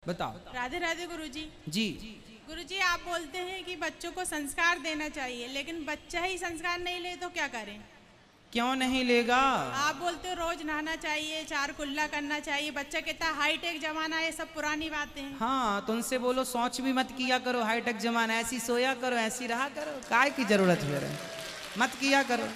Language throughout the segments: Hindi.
बताओ। राधे राधे गुरुजी। जी गुरुजी, आप बोलते हैं कि बच्चों को संस्कार देना चाहिए, लेकिन बच्चा ही संस्कार नहीं ले तो क्या करें? क्यों नहीं लेगा? आप बोलते हो रोज नहाना चाहिए, चार कुल्ला करना चाहिए, बच्चा कहता है हाईटेक जमाना है, सब पुरानी बातें हैं। हाँ, तो उनसे बोलो शौच भी मत किया करो, हाईटेक जमाना, ऐसी सोया करो, ऐसी रहा करो, काय की जरूरत है, मत किया करो।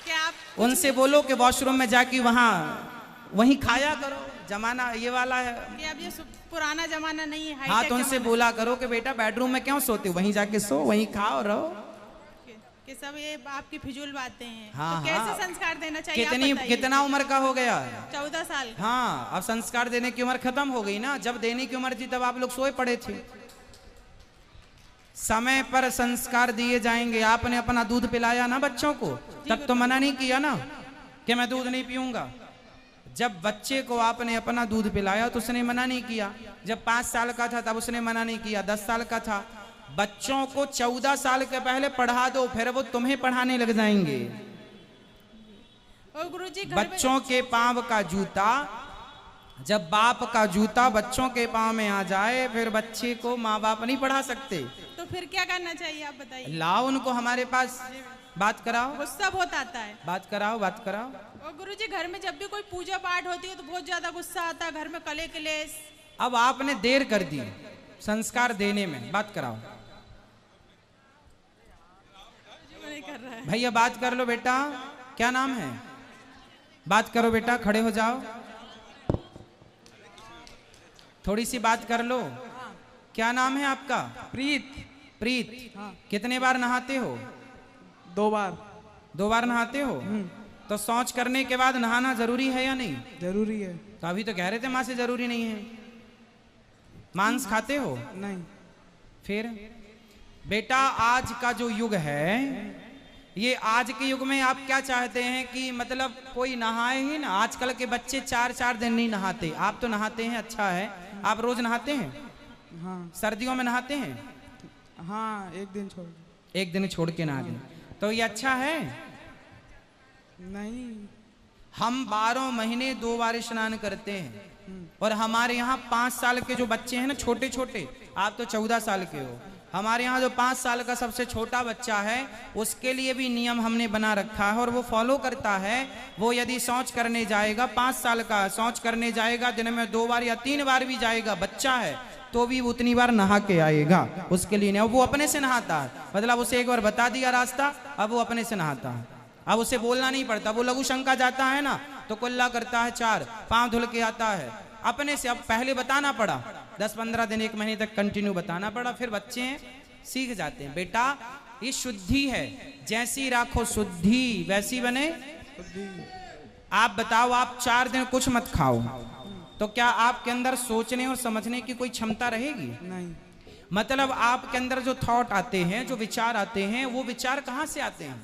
क्या आप उनसे बोलो कि वॉशरूम में जाके वहीं खाया करो, जमाना ये वाला है। कि अब ये पुराना जमाना नहीं है, हाँ, हाईटेक तो उनसे जमाना बोला करो कि बेटा बेडरूम में क्यों सोते हो, वहीं जाके सो, वहीं खाओ रहो। कि सब ये आपकी फिजूल बातें हैं। हाँ, तो कैसे हाँ। संस्कार देना चाहिए आप कितनी बताइए। कितना उम्र का हो गया? 14 साल का। हाँ, अब संस्कार देने की उम्र खत्म हो गई ना। जब देने की उम्र थी तब आप लोग सोए पड़े थे। समय पर संस्कार दिए जाएंगे। आपने अपना दूध पिलाया ना बच्चों को, तब तो मना नहीं किया ना कि मैं दूध नहीं पीऊंगा। जब बच्चे को आपने अपना दूध पिलाया तो उसने मना नहीं किया। जब 5 साल का था तब उसने मना नहीं किया। 10 साल का था। बच्चों को 14 साल के पहले पढ़ा दो, फिर वो तुम्हें पढ़ाने लग जाएंगे। और गुरुजी बच्चों के पांव का जूता, जब बाप का जूता बच्चों के पांव में आ जाए, फिर बच्चे को माँ बाप नहीं पढ़ा सकते। तो फिर क्या करना चाहिए आप बताइए। लाओ उनको हमारे पास, बात कराओ, गुस्सा बहुत आता है। बात कराओ, बात कराओ। और गुरुजी घर में जब भी कोई पूजा पाठ होती है तो बहुत ज्यादा गुस्सा आता है, घर में कले कलेश। अब आपने देर कर दी संस्कार देने में, बात कराओ। नहीं कर रहा है। भैया बात कर लो बेटा, क्या नाम है? बात करो बेटा, खड़े हो जाओ, थोड़ी सी बात कर लो। क्या नाम है आपका? प्रीत। प्रीत। हाँ। कितने बार नहाते हो? 2 बार। 2 बार नहाते हो? तो शौच करने के बाद नहाना जरूरी है या नहीं? जरूरी है। तो अभी तो कह रहे थे माँ से जरूरी नहीं है। मांस खाते हो? नहीं। फिर बेटा, आज का जो युग है, ये आज के युग में आप क्या चाहते हैं कि मतलब कोई नहाए ही ना? आजकल के बच्चे 4-4 दिन नहीं नहाते। आप तो नहाते हैं, अच्छा है। आप रोज नहाते हैं? हाँ। सर्दियों में नहाते हैं? हाँ, एक दिन छोड़। एक दिन छोड़ के नहा दें, तो ये अच्छा है। नहीं। हम 12 महीने 2 बार स्नान करते हैं। और हमारे यहाँ 5 साल के जो बच्चे हैं ना, छोटे छोटे, आप तो 14 साल के हो, हमारे यहाँ जो 5 साल का सबसे छोटा बच्चा है, उसके लिए भी नियम हमने बना रखा है और वो फॉलो करता है। वो यदि शौच करने जाएगा, 5 साल का शौच करने जाएगा, दिन में 2 बार या 3 बार भी जाएगा, बच्चा है, तो भी उतनी बार नहा के आएगा। उसके लिए नहीं, वो अपने से नहाता है। मतलब उसे एक बार बता दिया रास्ता, अब वो अपने से नहाता है। अब उसे बोलना नहीं पड़ता। वो लघु शंका जाता है ना, तो कुल्ला करता है 4, पांव धुल के आता है अपने से। अब पहले बताना पड़ा, 10-15 दिन 1 महीने तक कंटिन्यू बताना पड़ा, फिर बच्चे सीख जाते हैं। बेटा, ये शुद्धि है, जैसी राखो शुद्धि वैसी बने। आप बताओ, आप 4 दिन कुछ मत खाओ, तो क्या आपके अंदर सोचने और समझने की कोई क्षमता रहेगी? नहीं। मतलब आपके अंदर जो थॉट आते हैं, जो विचार आते हैं, वो विचार कहाँ से आते हैं?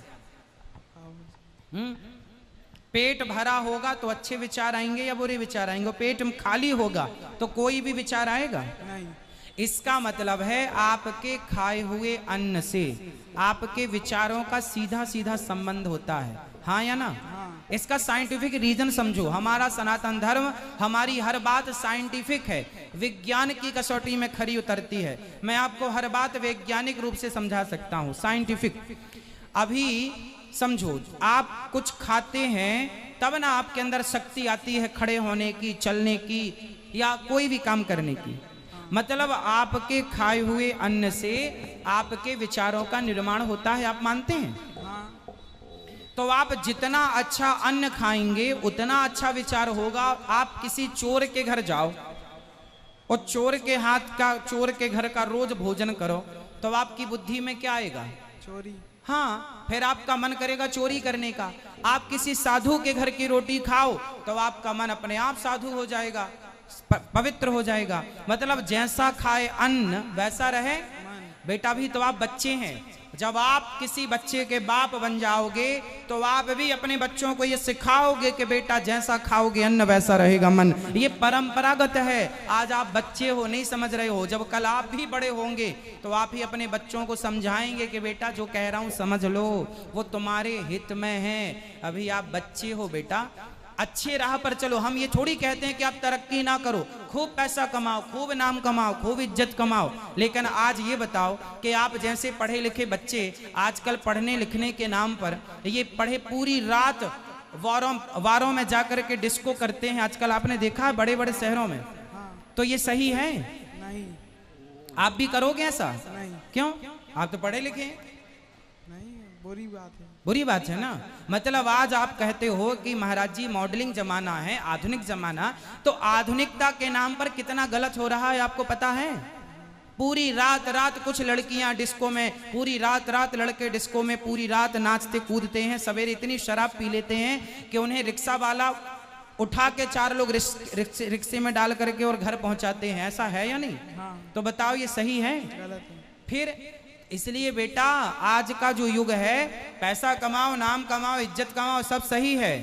पेट भरा होगा तो अच्छे विचार आएंगे या बुरे विचार आएंगे? पेट खाली होगा तो कोई भी विचार आएगा? नहीं। इसका मतलब है आपके खाए हुए अन्न से आपके विचारों का सीधा सीधा संबंध होता है, हाँ या ना? हाँ। इसका साइंटिफिक रीजन समझो। हमारा सनातन धर्म, हमारी हर बात साइंटिफिक है, विज्ञान की कसौटी में खरी उतरती है। मैं आपको हर बात वैज्ञानिक रूप से समझा सकता हूँ, साइंटिफिक। अभी समझो, आप कुछ खाते हैं तब ना आपके अंदर शक्ति आती है खड़े होने की, चलने की, या कोई भी काम करने की। मतलब आपके खाए हुए अन्न से आपके विचारों का निर्माण होता है, आप मानते हैं? हाँ। तो आप जितना अच्छा अन्न खाएंगे उतना अच्छा विचार होगा। आप किसी चोर के घर जाओ और चोर के हाथ का, चोर के घर का रोज भोजन करो, तो आपकी बुद्धि में क्या आएगा? चोरी। हाँ, फिर आपका मन करेगा चोरी करने का। आप किसी साधु के घर की रोटी खाओ तो आपका मन अपने आप साधु हो जाएगा, पवित्र हो जाएगा। मतलब जैसा खाए अन्न वैसा रहे बेटा। भी तो आप बच्चे हैं, जब आप किसी बच्चे के बाप बन जाओगे तो आप भी अपने बच्चों को ये सिखाओगे कि बेटा जैसा खाओगे अन्न वैसा रहेगा मन। ये परंपरागत है। आज आप बच्चे हो, नहीं समझ रहे हो, जब कल आप भी बड़े होंगे तो आप ही अपने बच्चों को समझाएंगे कि बेटा जो कह रहा हूं समझ लो, वो तुम्हारे हित में है। अभी आप बच्चे हो बेटा, अच्छे राह पर चलो। हम ये थोड़ी कहते हैं कि आप तरक्की ना करो, खूब पैसा कमाओ, खूब नाम कमाओ, खूब इज्जत कमाओ, लेकिन आज ये बताओ कि आप जैसे पढ़े लिखे बच्चे आजकल पढ़ने लिखने के नाम पर ये पढ़े पूरी रात वारों में जाकर के डिस्को करते हैं। आजकल आपने देखा है बड़े बड़े शहरों में। तो ये सही है? नहीं। आप भी करोगे ऐसा? नहीं। क्यों? आप तो पढ़े लिखे हैं। नहीं, बुरी बात है। बुरी बात है ना। मतलब आज आप कहते हो कि महाराज जी मॉडलिंग जमाना है, आधुनिक जमाना, तो आधुनिकता के नाम पर कितना गलत हो रहा है आपको पता है? पूरी रात कुछ लड़कियां डिस्को में, पूरी रात लड़के डिस्को में पूरी रात नाचते कूदते हैं, सवेरे इतनी शराब पी लेते हैं कि उन्हें रिक्शा वाला उठा के 4 लोग रिक्शे में डाल करके और घर पहुंचाते हैं। ऐसा है या नहीं? हाँ। तो बताओ ये सही है? गलत है। फिर इसलिए बेटा आज का जो युग है, पैसा कमाओ, नाम कमाओ, इज्जत कमाओ, सब सही है,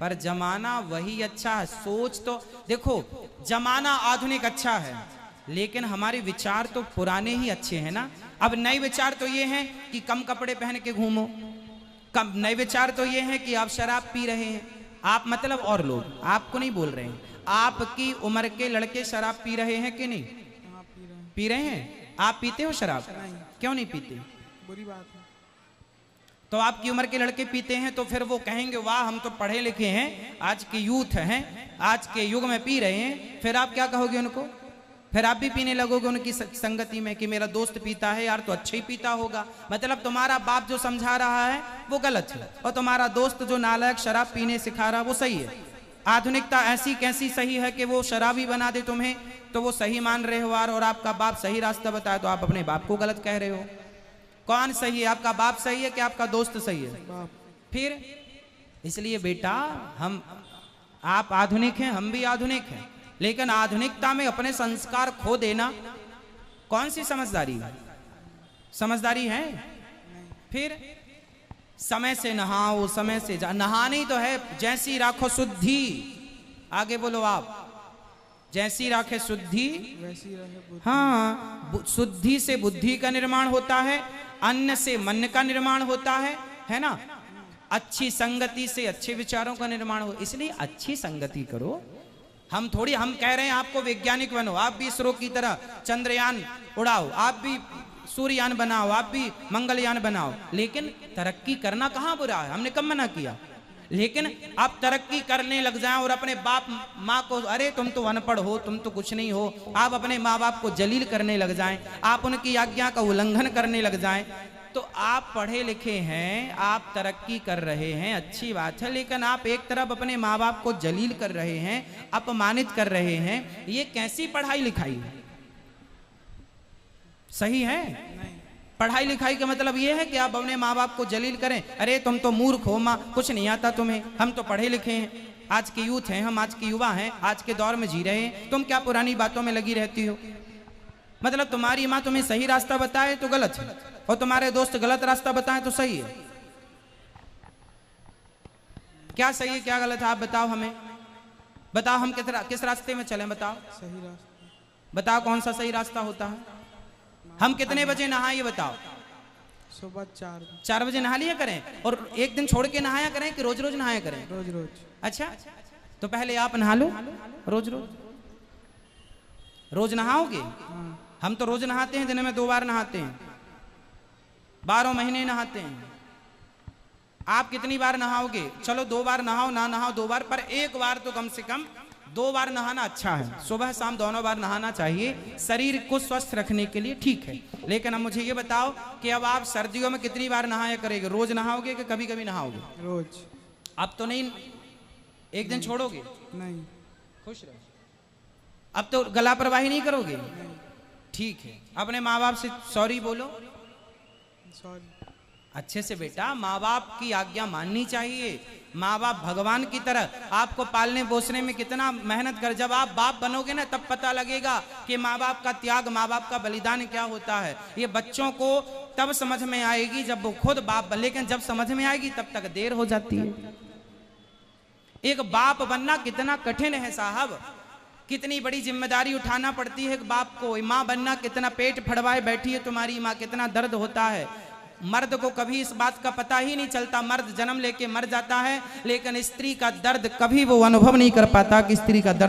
पर जमाना वही अच्छा है। सोच तो देखो, जमाना आधुनिक अच्छा है, लेकिन हमारे विचार तो पुराने ही अच्छे हैं ना। अब नए विचार तो ये हैं कि कम कपड़े पहन के घूमो, कम नए विचार तो ये हैं कि आप शराब पी रहे हैं। आप मतलब और लोग, आपको नहीं बोल रहे हैं, आपकी उम्र के लड़के शराब पी रहे हैं कि नहीं? हाँ, पी रहे हैं। आप पीते हो शराब? नहीं। क्यों नहीं पीते? बुरी बात है। तो आपकी उम्र के लड़के पीते हैं तो फिर वो कहेंगे वाह हम तो पढ़े लिखे हैं, आज के यूथ हैं, आज के युग में पी रहे हैं। फिर आप क्या कहोगे उनको? फिर आप भी पीने लगोगे उनकी संगति में कि मेरा दोस्त पीता है यार तो अच्छा ही पीता होगा। मतलब तुम्हारा बाप जो समझा रहा है वो गलत है, और तुम्हारा दोस्त जो नालायक शराब पीने सिखा रहा है वो सही है। आधुनिकता ऐसी कैसी सही है कि वो शराबी बना दे तुम्हें, तो वो सही मान रहे हो और आपका बाप सही रास्ता बताए तो आप अपने बाप को गलत कह रहे हो। कौन सही है? आपका बाप सही है कि आपका दोस्त सही है? बाप। फिर इसलिए बेटा आप आधुनिक हैं, हम भी आधुनिक हैं, लेकिन आधुनिकता में अपने संस्कार खो देना कौन सी समझदारी है? समझदारी है? फिर समय से नहाओ, समय से नहानी तो है, जैसी राखो शुद्धि। आगे बोलो आप, जैसी राखे शुद्धि वैसी रहे बुद्धि। हाँ, शुद्धि से बुद्धि का निर्माण होता है, अन्न से मन का निर्माण होता है ना। अच्छी संगति से अच्छे विचारों का निर्माण हो, इसलिए अच्छी संगति करो। हम कह रहे हैं आपको वैज्ञानिक बनो, आप भी इसरो की तरह चंद्रयान उड़ाओ, आप भी सूर्ययान बनाओ, आप भी मंगलयान बनाओ, लेकिन तरक्की करना कहाँ बुरा है? हमने कब मना किया? लेकिन आप तरक्की करने लग जाएं और अपने बाप माँ को, अरे तुम तो अनपढ़ हो, तुम तो कुछ नहीं हो, आप अपने माँ बाप को जलील करने लग जाएं, आप उनकी आज्ञा का उल्लंघन करने लग जाएं, तो आप पढ़े लिखे हैं, आप तरक्की कर रहे हैं, अच्छी बात है, लेकिन आप एक तरफ अपने माँ बाप को जलील कर रहे हैं, अपमानित कर रहे हैं। ये कैसी पढ़ाई लिखाई है? सही है? नहीं। पढ़ाई लिखाई का मतलब ये है कि आप अपने माँ बाप को जलील करें, अरे तुम तो मूर्ख हो माँ, कुछ नहीं आता तुम्हें, हम तो पढ़े लिखे हैं, आज के यूथ हैं, हम आज के युवा हैं, आज के दौर में जी रहे हैं, तुम क्या पुरानी बातों में लगी रहती हो? मतलब तुम्हारी माँ तुम्हें सही रास्ता बताए तो गलत है, और तुम्हारे दोस्त गलत रास्ता बताएं तो सही है। क्या सही है क्या गलत है आप बताओ हमें, बताओ हम किस रास्ते में चलें? बताओ सही रास्ता। बताओ कौन सा सही रास्ता होता है? हम कितने बजे नहाएं ये बताओ? सुबह 4 बजे नहा लिया करें, और एक दिन छोड़ के नहाया करें कि रोज रोज नहाया करें? रोज रोज। अच्छा, तो पहले आप नहा लो, रोज रोज रोज नहाओगे? हाँ। हम तो रोज नहाते हैं, दिन में 2 बार नहाते हैं, 12 महीने नहाते हैं। आप कितनी बार नहाओगे? चलो 2 बार नहाओ, ना नहाओ 2 बार, पर एक बार तो कम से कम 2 बार नहाना अच्छा है। सुबह शाम दोनों बार नहाना चाहिए, शरीर को स्वस्थ रखने के लिए ठीक है। लेकिन अब मुझे ये बताओ कि अब आप सर्दियों में कितनी बार नहाया करेंगे? रोज नहाओगे कि कभी कभी नहाओगे? रोज। अब तो नहीं, एक दिन छोड़ोगे? नहीं। खुश रहो। अब तो गला प्रवाही नहीं करोगे? ठीक है, अपने माँ बाप से सॉरी बोलो। सॉरी। अच्छे से बेटा, माँ बाप की आज्ञा माननी चाहिए। माँ बाप भगवान की तरह आपको पालने पोसने में कितना मेहनत कर, जब आप बाप बनोगे ना तब पता लगेगा कि माँ बाप का त्याग, माँ बाप का बलिदान क्या होता है। ये बच्चों को तब समझ में आएगी जब वो खुद बाप, लेकिन जब समझ में आएगी तब तक देर हो जाती है। एक बाप बनना कितना कठिन है साहब, कितनी बड़ी जिम्मेदारी उठाना पड़ती है एक बाप को। माँ बनना कितना, पेट फड़वाए बैठी है तुम्हारी माँ, कितना दर्द होता है। मर्द को कभी इस बात का पता ही नहीं चलता, मर्द जन्म लेके मर जाता है, लेकिन स्त्री का दर्द कभी वो अनुभव नहीं कर पाता कि स्त्री का दर्द